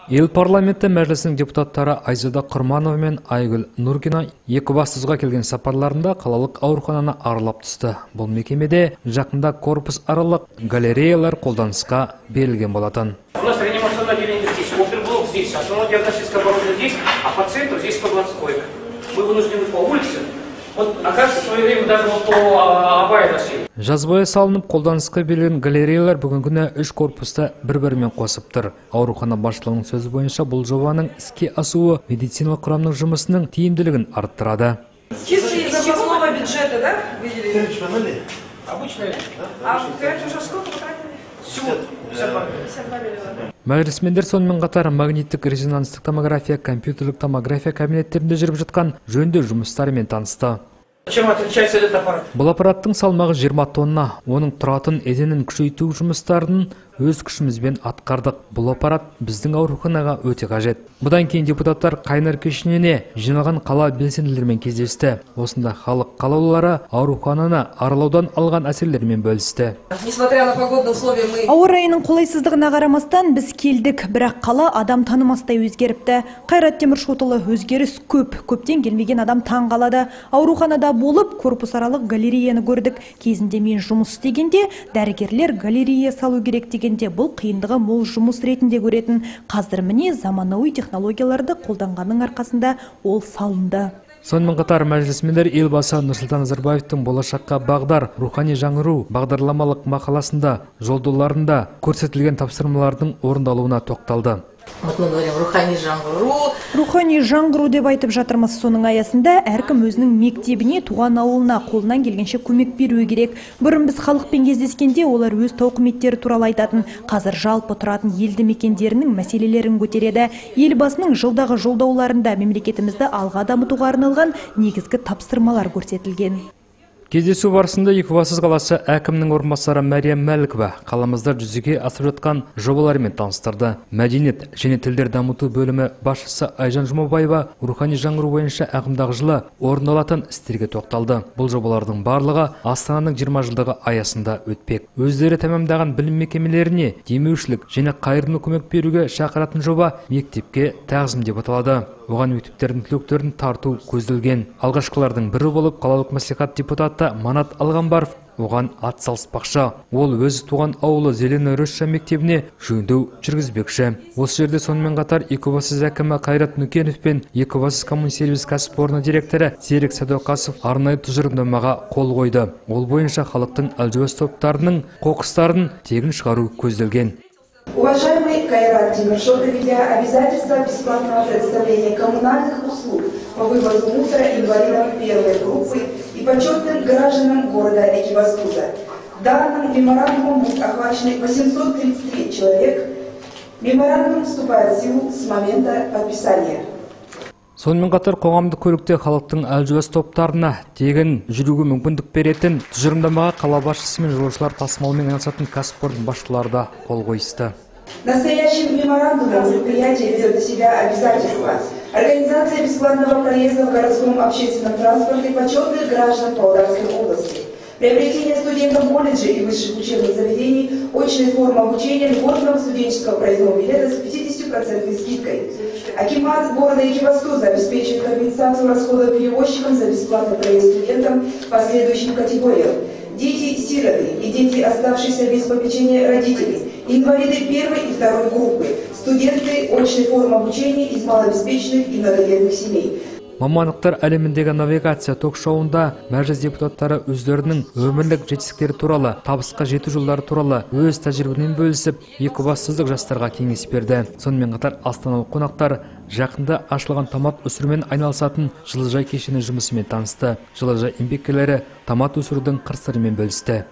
Ел парламенті мәжілісінің депутаттары Айзада Құрманова мен Айгүл Нұргина Екібастұзға келген сапарларында қалалық аурухананы аралап түсті. Бұл мекемеде жақында корпус аралық галереялар қолданысқа берілген болатын. У нас реанимационное отделение здесь, оперблок здесь, основное диагностическое оборудование здесь, а по центру здесь 120 коек. Мы вынуждены по улице. Вот, оказывается, в свое время даже по Абай дошли. Жазбая салынып қолданысқа берілген галереялар бүгінгі күні 3 корпуста бір-бірімен қосып тұр. Аурухана басшылығының сөзі бойынша бұл жобаның іске асуы медициналық құрамның жұмысының тиімділігін арттырады. Чисто из областного бюджета, да? Выделили? Обычная. А это уже сколько потратили? Всего 52 миллиона. Мәжілісмендер сонымен қатар магниттік резонанстық томография, компьютерлік томография кабинеттерінде жүріп жатқан жөндеу жұмыстарымен танысты. Чем отличается этот аппарат? Бұл аппараттың салмағы 20 тонна. Оның тұратын еденін күшейту жұмыстарын өз күшімізбен атқардық. Бұл аппарат біздің ауруханаға өте қажет. Бұдан кейін депутаттар Қайнар кешеніне жиналған қала белсенділерімен кездесті. Осында халық қалаулылары аурухананы аралаудан алған әсерлерімен бөлісті. Несмотря на погодные условия, мы... Ауа райының қолайсыздығына қарамастан біз келдік, бірақ қала адам танымастай өзгеріпті. Қайрат Теміршотұлы өзгеріс көп. Көптен келмеген адам таң қалады. Ауруханада болып, корпус аралық галереяны көрдік. Кезінде мен жұмыс істегенде, дәрігерлер галерея салу керек дегенде бұл қиындығы мол жұмыс ретінде көретін. Қазір міне заманауи технологияларды қолданғанның арқасында ол салынды. Сонымен қатар мәжілісмендер елбасы Нұрсұлтан Назарбаевтың болашаққа бағдар рухани жаңғыру бағдарламалық мақаласында жолдауларында көрсетілген тапсырмалардың орындалуына тоқталды. Вот мы говорим рухани жаңғыру. Рухани жаңғыру деп айтып жатырмыз. Соның аясында әркім өзінің мектебіне, туған ауылына қолынан келгенше көмек беруі керек. Бұрын біз халықпен кездескенде олар өз тауқыметтері туралы айтатын. Қазір жалпы тұратын елді мекендерінің мәселелерін көтереді. Елбасының жылдағы жолдауларында мемлекетімізді алға дамытуға арналған негізгі тапсырмалар көрсетілген. Кездесу барысында Екібастұз қаласы әкімінің орынбасары Мәриям Мәлікова қаламызда жүзеге асырып жатқан жобаларымен таныстырды. Мәдениет және тілдер дамыту бөлімі басшысы Айжан Жұмабаева рухани жаңғыру бойынша ағымдағы жылы орындалатын істерге тоқталды. Бұл жобалардың барлығы Астананың 20 жылдығы аясында өтпек. Өздері тәмамдаған білім мекемелеріне демеушілік және қайырымды көмек беруге шақыратын жоба мектепке тағзым деп аталады. Оған мектептердің түлектерін тарту көзделген. Алғашқылардың бірі болып қалалық мәслихат депутаты Манат Алғанбаров оған атсалыспақшы. Ол өз туған ауылы Зеленый Роща мектебіне жөндеу жүргізбекші. Осы жерде сонымен қатар Екібастұз әкімі Қайрат Нүкенов пен Екібастұз коммунсервис кәсіпорны директоры Серік Сәдуақасов арнайы тұжырымдамаға қол қойды. Ол бойынша халықтың әлжуаз топтарының қоқыстарын тегін шығару көзделген. Уважаемый Кайрат Темиршотович, обязательства бесплатного предоставления коммунальных услуг по вывозу мусора инвалидам первой группы и почетным гражданам города Экибастуза. Данным меморандумом будут охвачены 833 человек. Меморандум вступает в силу с момента подписания. Сонымен қатар қоғамдық көлікте халықтың әлжуаз топтарына тегін жүруге мүмкіндік беретін тұжырымдамаға қала басшысы мен жолаушылар тасымалымен айналысатын кәсіпорын басшылары да қол қойысты. Настоящим меморандумом предприятие берет на себя обязательства организации бесплатного проезда в городском общественном транспорте почетных граждан Павлодарской области, приобретение студентам колледжей и высших учебных заведений очной формы обучения льготного студенческого проездного билета с 50% скидкой. Акимат города Екибастуза обеспечивает компенсацию расходов перевозчикам за бесплатный проезд студентам по следующим категориям. Дети-сироты и дети, оставшиеся без попечения родителей, инвалиды первой и второй группы, студенты очной формы обучения из малообеспеченных и многодетных семей. Мамандықтар әлеміндегі навигация ток-шоуында мәжіліс депутаттары өздерінің өмірлік жетістіктері туралы, табысқа жету жолдары туралы өз тәжірибемен бөлісіп, екібастұздық жастарға кеңес берді. Сонымен қатар астаналық қонақтар жақында ашылған томат өсірумен айналысатын жылыжай кешені жұмысымен танысты. Жылыжай еңбеккерлері томат өсірудің қыр-сырымен бөлісті.